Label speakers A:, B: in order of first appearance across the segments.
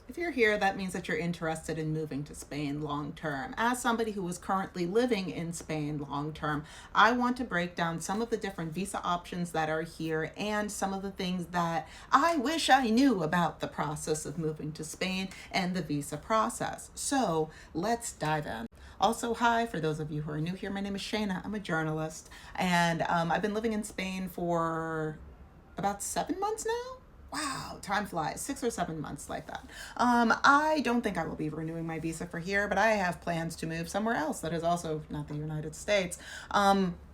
A: If you're here, that means that you're interested in moving to Spain long term. As somebody who is currently living in Spain long term, I want to break down some of the different visa options that are here and some of the things that I wish I knew about the process of moving to Spain and the visa process. So let's dive in. Also, hi, for those of you who are new here, my name is Shayna. I'm a journalist, and I've been living in Spain for about 7 months now. Wow, time flies. 6 or 7 months like that. I don't think I will be renewing my visa for here, but I have plans to move somewhere else that is also not the United States.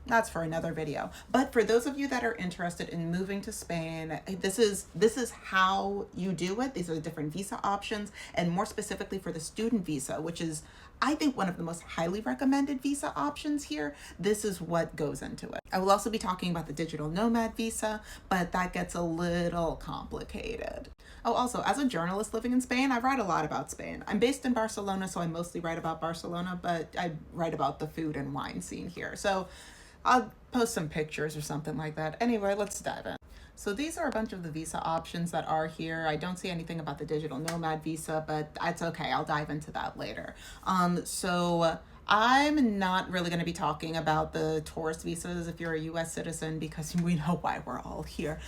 A: That's for another video. But for those of you that are interested in moving to Spain, this is how you do it. These are the different visa options, and more specifically for the student visa, which is I think one of the most highly recommended visa options here. This is what goes into it. I will also be talking about the digital nomad visa, but that gets a little complicated. Oh, also, as a journalist living in Spain, I write a lot about Spain. I'm based in Barcelona, so I mostly write about Barcelona, but I write about the food and wine scene here. So I'll post some pictures or something like that. Anyway, let's dive in. So these are a bunch of the visa options that are here. I don't see anything about the digital nomad visa, but that's okay. I'll dive into that later. So I'm not really going to be talking about the tourist visas if you're a US citizen, because we know why we're all here.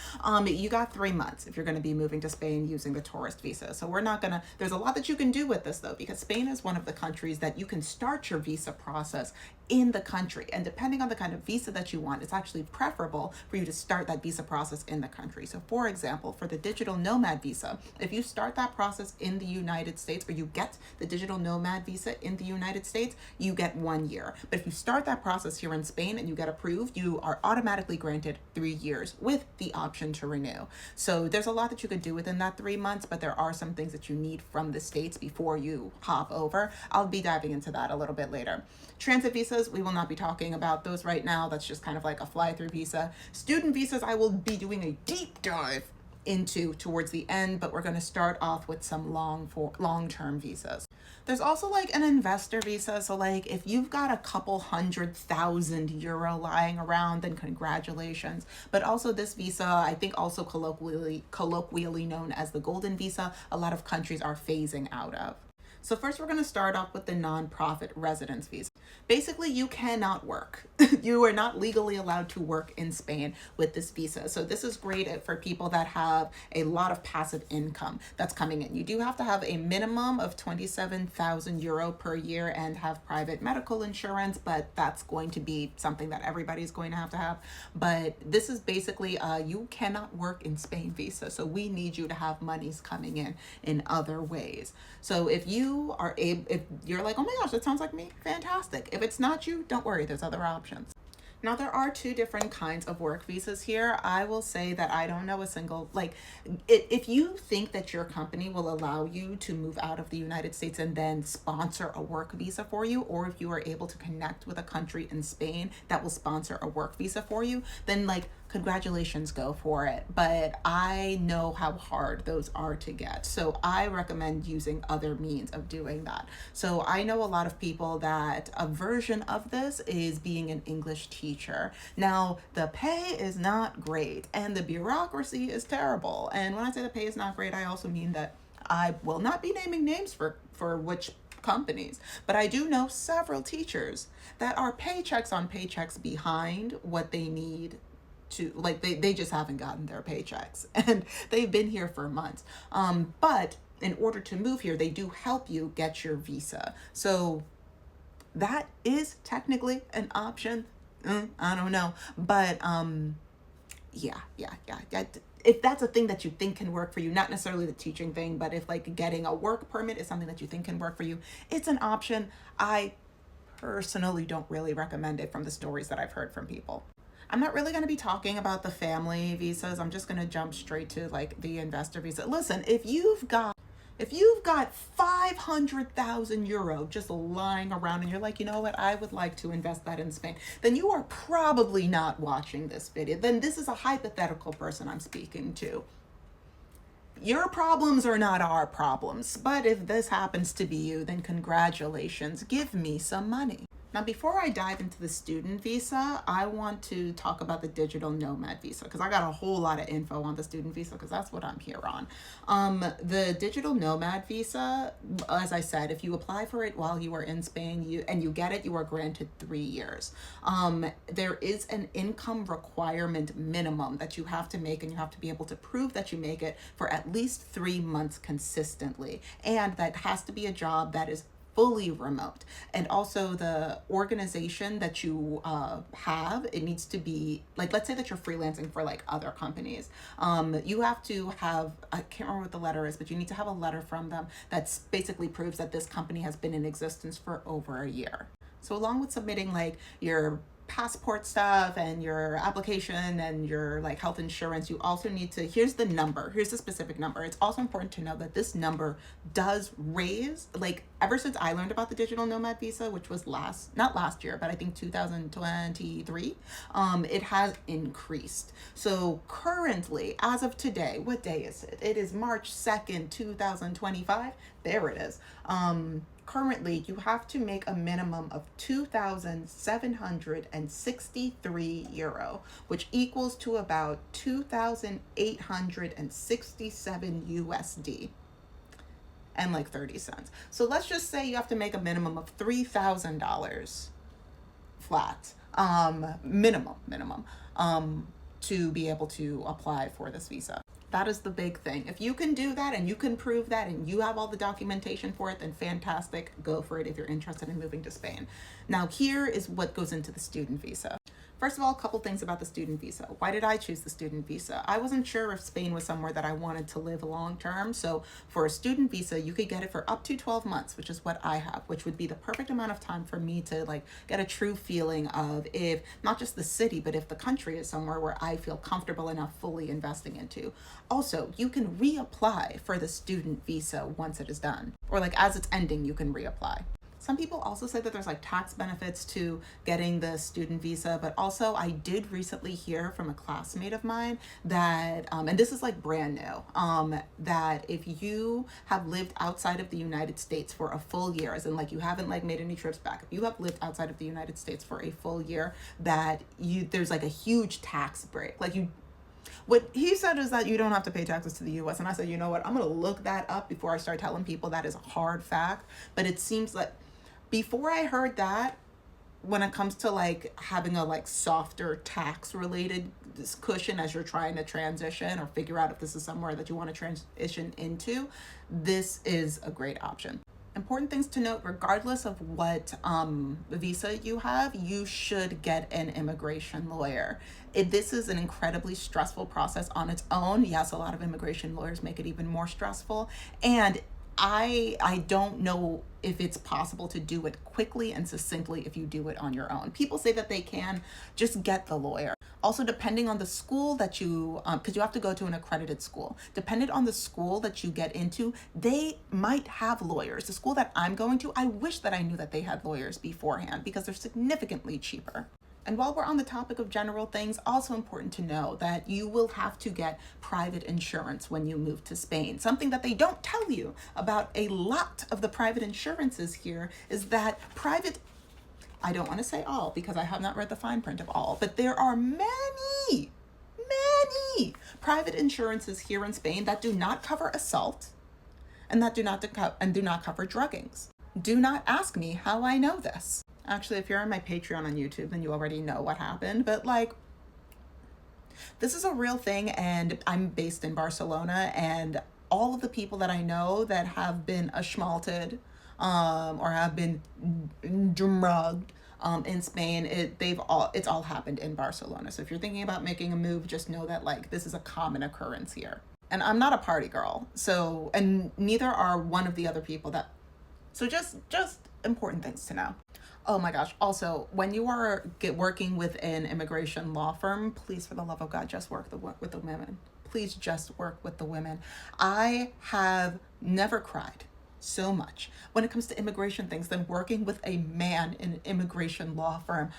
A: You got 3 months if you're going to be moving to Spain using the tourist visa. So we're not going to, there's a lot that you can do with this though, because Spain is one of the countries that you can start your visa process in the country. And depending on the kind of visa that you want, it's actually preferable for you to start that visa process in the country. So for example, for the digital nomad visa, if you start that process in the United States, or you get the digital nomad visa in the United States, you get 1 year. But if you start that process here in Spain and you get approved, you are automatically granted 3 years with the option to renew. So there's a lot that you could do within that 3 months, but there are some things that you need from the States before you hop over. I'll be diving into that a little bit later. Transit visas, we will not be talking about those right now. That's just kind of like a fly-through visa. Student visas, I will be doing a deep dive into towards the end, but we're going to start off with some long-term visas. There's also like an investor visa. So like if you've got a couple €100,000 lying around, then congratulations. But also this visa, I think also colloquially known as the golden visa, a lot of countries are phasing out of. So first we're going to start off with the nonprofit residence visa. Basically, you cannot work. You are not legally allowed to work in Spain with this visa. So this is great for people that have a lot of passive income that's coming in. You do have to have a minimum of €27,000 per year and have private medical insurance, but that's going to be something that everybody's going to have. But this is basically you cannot work in Spain visa. So we need you to have monies coming in other ways. So if you are if you're like, oh my gosh, that sounds like me, fantastic. If it's not you, don't worry, there's other options. Now, there are two different kinds of work visas here. I will say that I don't know a single, if you think that your company will allow you to move out of the United States and then sponsor a work visa for you, or if you are able to connect with a country in Spain that will sponsor a work visa for you, then congratulations, go for it. But I know how hard those are to get. So I recommend using other means of doing that. So I know a lot of people that a version of this is being an English teacher. Now, the pay is not great and the bureaucracy is terrible. And when I say the pay is not great, I also mean that I will not be naming names for which companies, but I do know several teachers that are paychecks on paychecks behind what they need to, they just haven't gotten their paychecks and they've been here for months. But in order to move here, they do help you get your visa. So that is technically an option. I don't know, but yeah. If that's a thing that you think can work for you, not necessarily the teaching thing, but if getting a work permit is something that you think can work for you, it's an option. I personally don't really recommend it from the stories that I've heard from people. I'm not really going to be talking about the family visas. I'm just going to jump straight to the investor visa. Listen, if you've got €500,000 just lying around and you're like, you know what, I would like to invest that in Spain, then you are probably not watching this video. Then this is a hypothetical person I'm speaking to. Your problems are not our problems, but if this happens to be you, then congratulations, give me some money. Now, before I dive into the student visa, I want to talk about the digital nomad visa because I got a whole lot of info on the student visa because that's what I'm here on. The digital nomad visa, as I said, if you apply for it while you are in Spain, you get it, you are granted 3 years. There is an income requirement minimum that you have to make, and you have to be able to prove that you make it for at least 3 months consistently, and that has to be a job that is fully remote. And also the organization that you have, it needs to be like, let's say that you're freelancing for like other companies. You have to have, I can't remember what the letter is, but you need to have a letter from them that basically proves that this company has been in existence for over a year. So along with submitting like your passport stuff and your application and your like health insurance, you also need to, here's the specific number. It's also important to know that this number does raise, like ever since I learned about the digital nomad visa, which was not last year, but I think 2023, it has increased. So currently, as of today, what day is it? It is March 2nd, 2025. There it is. Currently, you have to make a minimum of 2,763 euro, which equals to about 2,867 USD and like 30 cents. So let's just say you have to make a minimum of $3,000 flat, minimum, to be able to apply for this visa. That is the big thing. If you can do that and you can prove that and you have all the documentation for it, then fantastic, go for it if you're interested in moving to Spain. Now, here is what goes into the student visa. First of all, a couple things about the student visa. Why did I choose the student visa? I wasn't sure if Spain was somewhere that I wanted to live long term. So for a student visa, you could get it for up to 12 months, which is what I have, which would be the perfect amount of time for me to like get a true feeling of if not just the city, but if the country is somewhere where I feel comfortable enough fully investing into. Also, you can reapply for the student visa once it is done, or like as it's ending, you can reapply. Some people also say that there's like tax benefits to getting the student visa, but also I did recently hear from a classmate of mine that, and this is like brand new, that if you have lived outside of the United States for a full year, as in like you haven't like made any trips back, if you have lived outside of the United States for a full year, that there's like a huge tax break. What he said is that you don't have to pay taxes to the US. And I said, you know what, I'm going to look that up before I start telling people that is a hard fact. But it seems like before I heard that, when it comes to like having a like softer tax related cushion as you're trying to transition or figure out if this is somewhere that you want to transition into, this is a great option. Important things to note, regardless of what visa you have, you should get an immigration lawyer. This is an incredibly stressful process on its own. Yes, a lot of immigration lawyers make it even more stressful. And I don't know if it's possible to do it quickly and succinctly if you do it on your own. People say that they can, just get the lawyer. Also, depending on the school that you, because you have to go to an accredited school, depending on the school that you get into, they might have lawyers. The school that I'm going to, I wish that I knew that they had lawyers beforehand because they're significantly cheaper. And while we're on the topic of general things, also important to know that you will have to get private insurance when you move to Spain. Something that they don't tell you about a lot of the private insurances here is that I don't want to say all because I have not read the fine print of all, but there are many private insurances here in Spain that do not cover assault and that do not cover druggings. Do not ask me how I know this. Actually, if you're on my Patreon on YouTube, then you already know what happened. But like, this is a real thing, and I'm based in Barcelona, and all of the people that I know that have been ashmalted or have been drugged in Spain, it's all happened in Barcelona. So if you're thinking about making a move, just know that like this is a common occurrence here. And I'm not a party girl, so, and neither are one of the other people that, so just important things to know. Oh my gosh. Also, when you are working with an immigration law firm, please, for the love of God, just work with the women. Please just work with the women. I have never cried so much when it comes to immigration things than working with a man in an immigration law firm.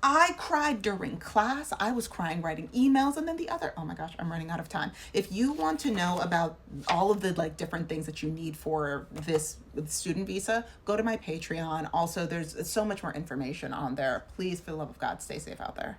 A: I cried during class. I was crying writing emails. And then the other, oh my gosh, I'm running out of time. If you want to know about all of the like different things that you need for this student visa, go to my Patreon. Also, there's so much more information on there. Please, for the love of God, stay safe out there.